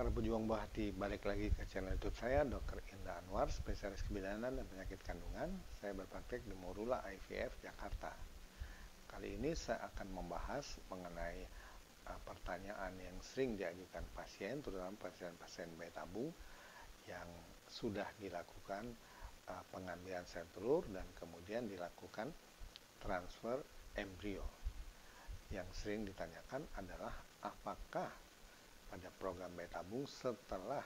para pejuang buah hati, balik lagi ke channel YouTube saya, Dr. Indah Anwar, spesialis kebidanan dan penyakit kandungan. Saya berpraktek di Morula IVF Jakarta. Kali ini saya akan membahas mengenai pertanyaan yang sering diajukan pasien, terutama pasien-pasien bayi tabung yang sudah dilakukan pengambilan sel telur dan kemudian dilakukan transfer embrio. Yang sering ditanyakan adalah apakah pada program bayi tabung setelah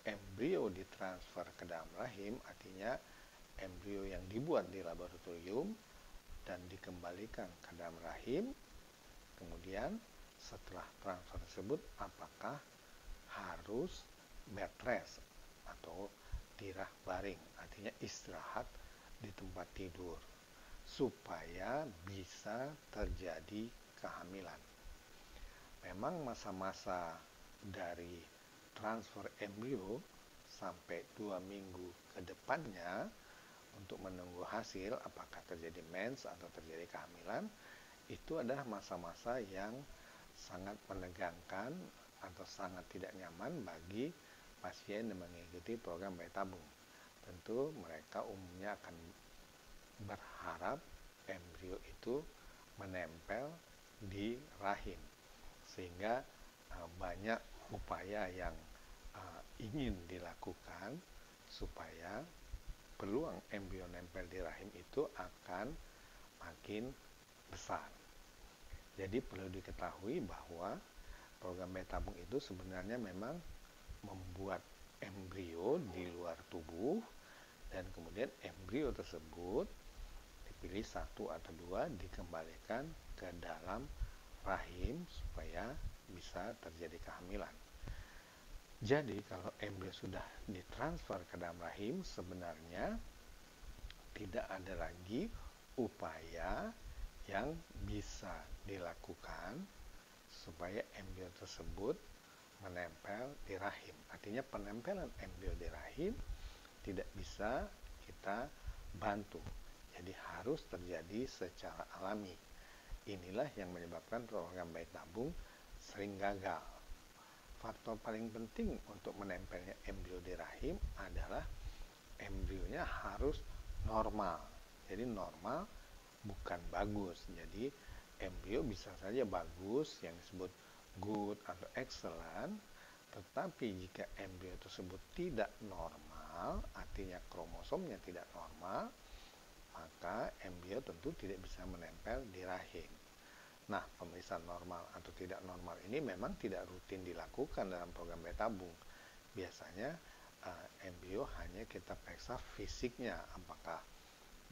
embrio ditransfer ke dalam rahim, artinya embrio yang dibuat di laboratorium dan dikembalikan ke dalam rahim, kemudian setelah transfer tersebut apakah harus bed rest atau tirah baring, artinya istirahat di tempat tidur supaya bisa terjadi kehamilan. Memang masa-masa dari transfer embrio sampai 2 minggu ke depannya untuk menunggu hasil apakah terjadi mens atau terjadi kehamilan, itu adalah masa-masa yang sangat menegangkan atau sangat tidak nyaman bagi pasien yang mengikuti program bayi tabung. Tentu mereka umumnya akan berharap embrio itu menempel di rahim, sehingga banyak upaya yang ingin dilakukan supaya peluang embrio nempel di rahim itu akan makin besar. Jadi perlu diketahui bahwa program bayi tabung itu sebenarnya memang membuat embrio di luar tubuh, dan kemudian embrio tersebut dipilih 1 atau 2 dikembalikan ke dalam rahim supaya bisa terjadi kehamilan. Jadi kalau embrio sudah ditransfer ke dalam rahim, sebenarnya tidak ada lagi upaya yang bisa dilakukan supaya embrio tersebut menempel di rahim. Artinya penempelan embrio di rahim tidak bisa kita bantu. Jadi harus terjadi secara alami. Inilah yang menyebabkan program bayi tabung sering gagal. Faktor paling penting untuk menempelnya embrio di rahim adalah embrionya harus normal. Jadi normal bukan bagus. Jadi embrio bisa saja bagus, yang disebut good atau excellent, tetapi jika embrio tersebut tidak normal, artinya kromosomnya tidak normal, maka embrio tentu tidak bisa menempel di rahim. Nah, pemeriksaan normal atau tidak normal ini memang tidak rutin dilakukan dalam program bayi tabung. Biasanya embrio hanya kita periksa fisiknya, apakah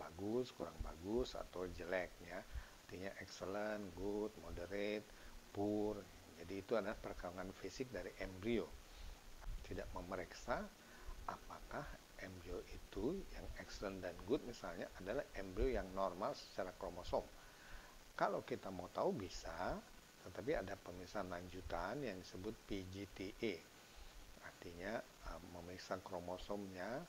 bagus, kurang bagus, atau jelek ya. Artinya excellent, good, moderate, poor. Jadi itu adalah perkembangan fisik dari embrio. Tidak memeriksa apakah embrio itu yang excellent dan good misalnya adalah embrio yang normal secara kromosom. Kalau kita mau tahu bisa, tetapi ada pemeriksaan lanjutan yang disebut PGT-A. Artinya memeriksa kromosomnya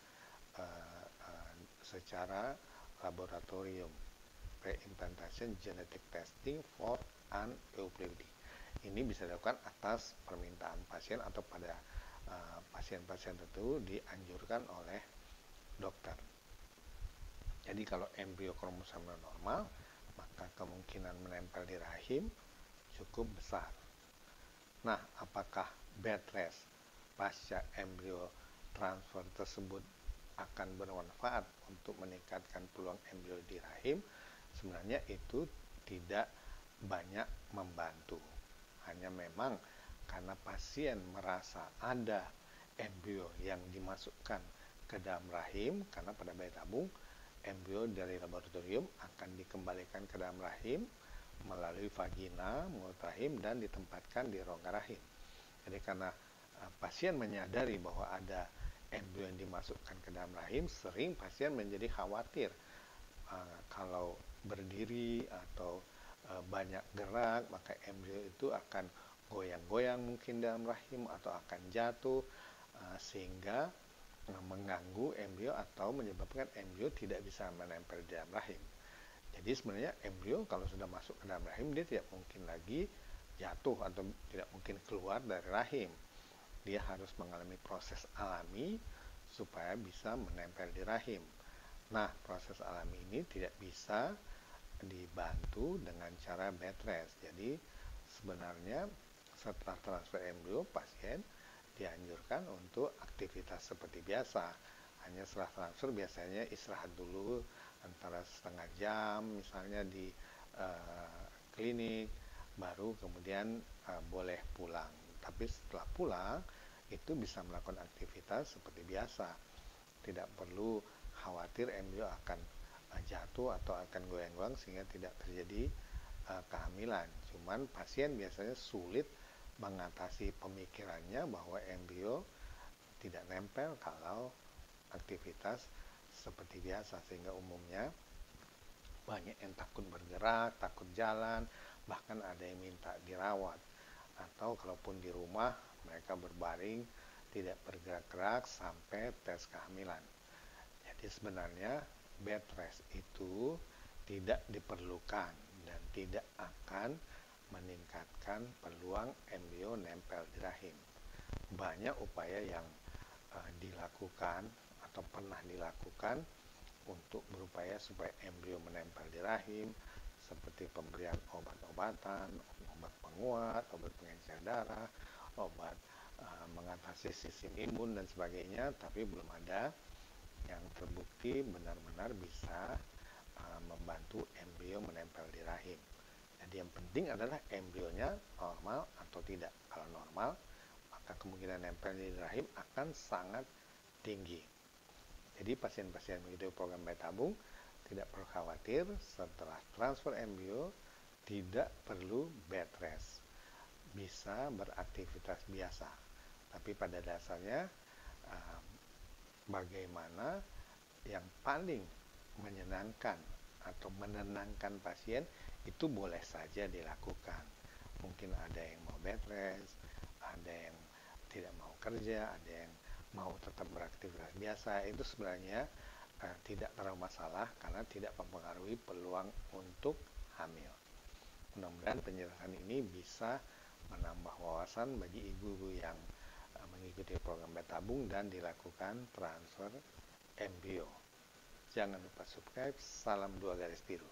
secara laboratorium, pre-implantation genetic testing for aneuploidy. Ini bisa dilakukan atas permintaan pasien atau pada pasien-pasien tertentu dianjurkan oleh dokter. Jadi kalau embrio kromosomnya normal, maka kemungkinan menempel di rahim cukup besar. Nah, apakah bed rest pasca embrio transfer tersebut akan bermanfaat untuk meningkatkan peluang embrio di rahim? Sebenarnya itu tidak banyak membantu. Hanya memang karena pasien merasa ada embrio yang dimasukkan ke dalam rahim, karena pada bayi tabung embrio dari laboratorium akan dikembalikan ke dalam rahim melalui vagina, mulut rahim, dan ditempatkan di rongga rahim. Jadi karena pasien menyadari bahwa ada embrio yang dimasukkan ke dalam rahim, sering pasien menjadi khawatir kalau berdiri atau banyak gerak, maka embrio itu akan goyang-goyang mungkin dalam rahim atau akan jatuh, sehingga mengganggu embrio atau menyebabkan embrio tidak bisa menempel di dalam rahim. Jadi sebenarnya embrio kalau sudah masuk ke dalam rahim, dia tidak mungkin lagi jatuh atau tidak mungkin keluar dari rahim. dia harus mengalami proses alami supaya bisa menempel di rahim. Nah, proses alami ini tidak bisa dibantu dengan cara bed rest. Jadi sebenarnya setelah transfer embrio, pasien dianjurkan untuk aktivitas seperti biasa. Hanya setelah transfer biasanya istirahat dulu antara setengah jam misalnya di klinik, baru kemudian boleh pulang. Tapi setelah pulang itu bisa melakukan aktivitas seperti biasa. Tidak perlu khawatir embrio akan jatuh atau akan goyang-goyang sehingga tidak terjadi kehamilan. Cuman pasien biasanya sulit mengatasi pemikirannya bahwa embrio tidak nempel kalau aktivitas seperti biasa, sehingga umumnya banyak yang takut bergerak, takut jalan, bahkan ada yang minta dirawat. Atau kalaupun di rumah mereka berbaring tidak bergerak-gerak sampai tes kehamilan. Jadi sebenarnya bed rest itu tidak diperlukan dan tidak akan meningkatkan peluang embrio nempel di rahim. Banyak upaya yang dilakukan atau pernah dilakukan untuk berupaya supaya embrio menempel di rahim, seperti pemberian obat-obatan, obat penguat, obat pengencer darah, obat mengatasi sistem imun dan sebagainya, tapi belum ada yang terbukti benar-benar bisa membantu embrio menempel di rahim. Jadi yang penting adalah embrionya normal atau tidak. Kalau normal, maka kemungkinan nempel di rahim akan sangat tinggi. Jadi pasien-pasien mengikuti program bayi tabung tidak perlu khawatir, setelah transfer embrio tidak perlu bed rest, bisa beraktivitas biasa. Tapi pada dasarnya bagaimana yang paling menyenangkan atau menenangkan pasien itu boleh saja dilakukan. Mungkin ada yang mau bed rest, ada yang tidak mau kerja, ada yang mau tetap beraktivitas biasa. Itu sebenarnya tidak terlalu masalah karena tidak mempengaruhi peluang untuk hamil. Mudah-mudahan penjelasan ini bisa menambah wawasan bagi ibu-ibu yang mengikuti program bayi tabung dan dilakukan transfer embrio. Jangan lupa subscribe. Salam 2 garis biru.